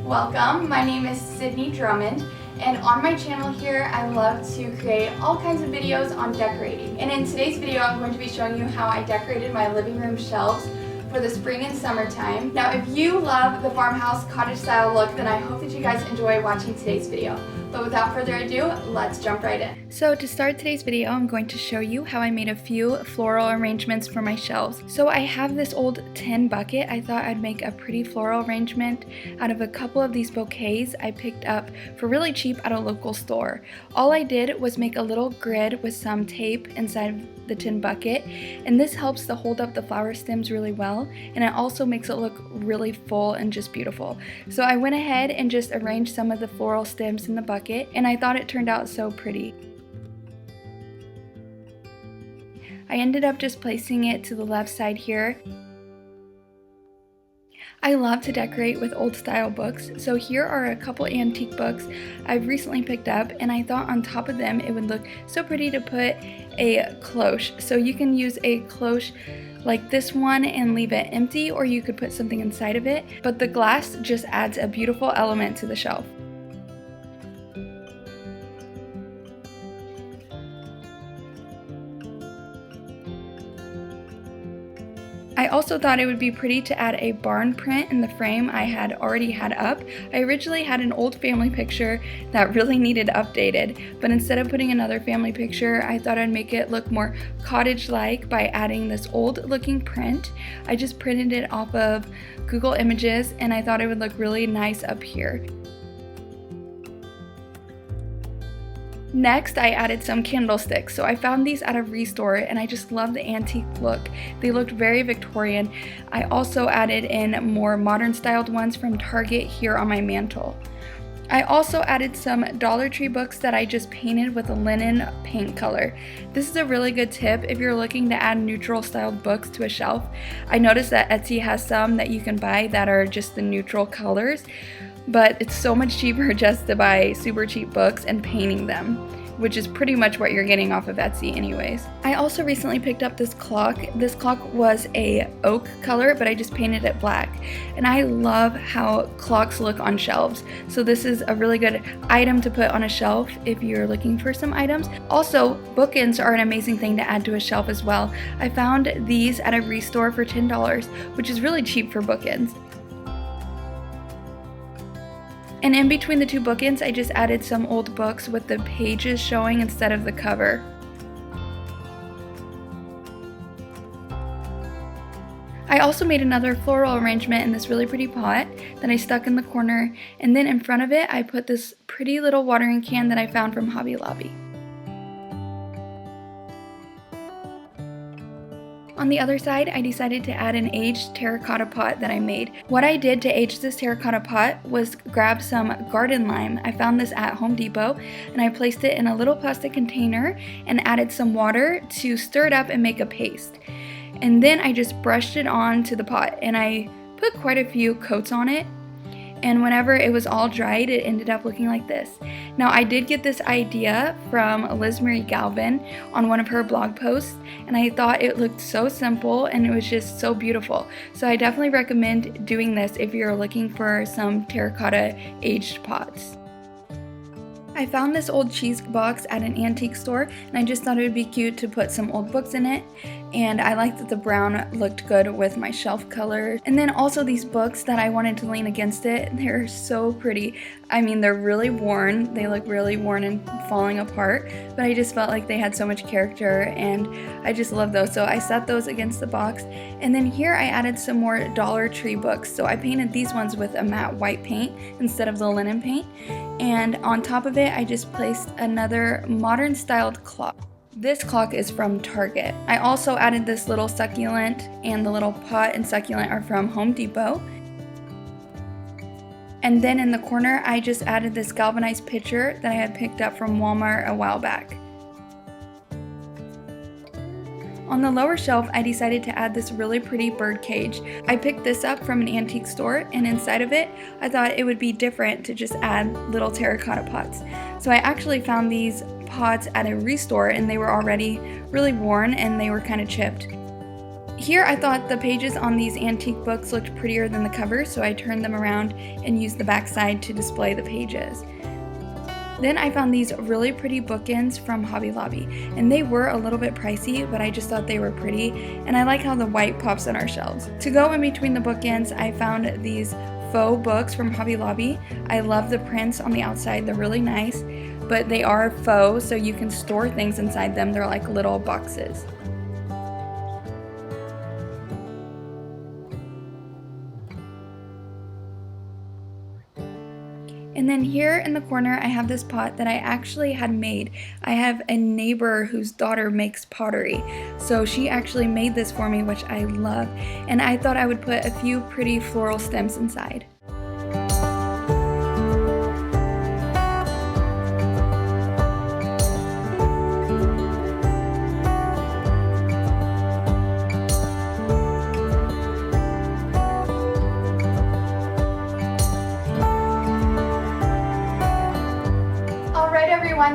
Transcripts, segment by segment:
Welcome, my name is Sydney Drummond, and on my channel here I love to create all kinds of videos on decorating. And in today's video I'm going to be showing you how I decorated my living room shelves for the spring and summertime. Now if you love the farmhouse cottage style look, then I hope that you guys enjoy watching today's video. But without further ado, let's jump right in. So to start today's video, I'm going to show you how I made a few floral arrangements for my shelves. So I have this old tin bucket. I thought I'd make a pretty floral arrangement out of a couple of these bouquets I picked up for really cheap at a local store. All I did was make a little grid with some tape inside the tin bucket, and this helps to hold up the flower stems really well, and it also makes it look really full and just beautiful. So I went ahead and just arranged some of the floral stems in the bucket, and I thought it turned out so pretty. I ended up just placing it to the left side here. I love to decorate with old style books, so here are a couple antique books I've recently picked up, and I thought on top of them it would look so pretty to put a cloche. So you can use a cloche like this one and leave it empty, or you could put something inside of it, but the glass just adds a beautiful element to the shelf. I also thought it would be pretty to add a barn print in the frame I had already had up. I originally had an old family picture that really needed updated, but instead of putting another family picture, I thought I'd make it look more cottage-like by adding this old-looking print. I just printed it off of Google Images, and I thought it would look really nice up here. Next, I added some candlesticks. So I found these at a restore, and I just love the antique look. They looked very Victorian. I also added in more modern styled ones from Target here on my mantle. I also added some Dollar Tree books that I just painted with a linen paint color. This is a really good tip if you're looking to add neutral styled books to a shelf. I noticed that Etsy has some that you can buy that are just the neutral colors, but it's so much cheaper just to buy super cheap books and painting them, which is pretty much what you're getting off of Etsy anyways. I also recently picked up this clock. This clock was a oak color, but I just painted it black. And I love how clocks look on shelves. So this is a really good item to put on a shelf if you're looking for some items. Also, bookends are an amazing thing to add to a shelf as well. I found these at a restore for $10, which is really cheap for bookends. And in between the two bookends, I just added some old books with the pages showing instead of the cover. I also made another floral arrangement in this really pretty pot that I stuck in the corner, and then in front of it I put this pretty little watering can that I found from Hobby Lobby. On the other side, I decided to add an aged terracotta pot that I made. What I did to age this terracotta pot was grab some garden lime. I found this at Home Depot, and I placed it in a little plastic container and added some water to stir it up and make a paste. And then I just brushed it on to the pot, and I put quite a few coats on it. And whenever it was all dried, it ended up looking like this. Now, I did get this idea from Liz Marie Galvin on one of her blog posts, and I thought it looked so simple and it was just so beautiful. So I definitely recommend doing this if you're looking for some terracotta aged pots. I found this old cheese box at an antique store, and I just thought it would be cute to put some old books in it, and I liked that the brown looked good with my shelf color. And then also these books that I wanted to lean against it, they're so pretty. I mean, they're really worn, they look really worn and falling apart, but I just felt like they had so much character, and I just love those, so I set those against the box. And then here I added some more Dollar Tree books, so I painted these ones with a matte white paint instead of the linen paint, and on top of it I just placed another modern styled clock. This clock is from Target. I also added this little succulent, and the little pot and succulent are from Home Depot. And then in the corner, I just added this galvanized pitcher that I had picked up from Walmart a while back. On the lower shelf, I decided to add this really pretty bird cage. I picked this up from an antique store, and inside of it, I thought it would be different to just add little terracotta pots. So I actually found these pots at a restore, and they were already really worn and they were kind of chipped. Here I thought the pages on these antique books looked prettier than the cover, so I turned them around and used the back side to display the pages. Then I found these really pretty bookends from Hobby Lobby, and they were a little bit pricey, but I just thought they were pretty, and I like how the white pops on our shelves. To go in between the bookends, I found these faux books from Hobby Lobby. I love the prints on the outside, they're really nice, but they are faux, so you can store things inside them. They're like little boxes. And then here in the corner, I have this pot that I actually had made. I have a neighbor whose daughter makes pottery, so she actually made this for me, which I love. And I thought I would put a few pretty floral stems inside.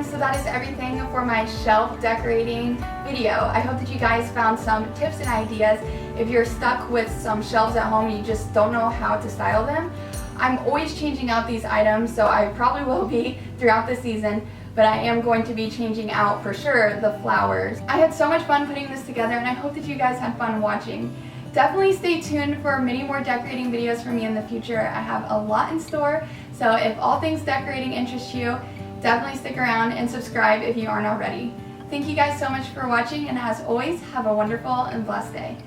So that is everything for my shelf decorating video. I hope that you guys found some tips and ideas. If you're stuck with some shelves at home and you just don't know how to style them, I'm always changing out these items, so I probably will be throughout the season, but I am going to be changing out for sure the flowers. I had so much fun putting this together, and I hope that you guys had fun watching. Definitely stay tuned for many more decorating videos from me in the future. I have a lot in store, so if all things decorating interest you, definitely stick around and subscribe if you aren't already. Thank you guys so much for watching, and as always, have a wonderful and blessed day.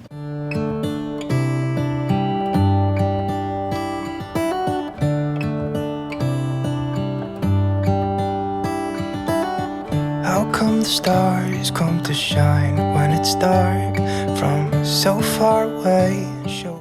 How come the stars come to shine when it's dark from so far away? Show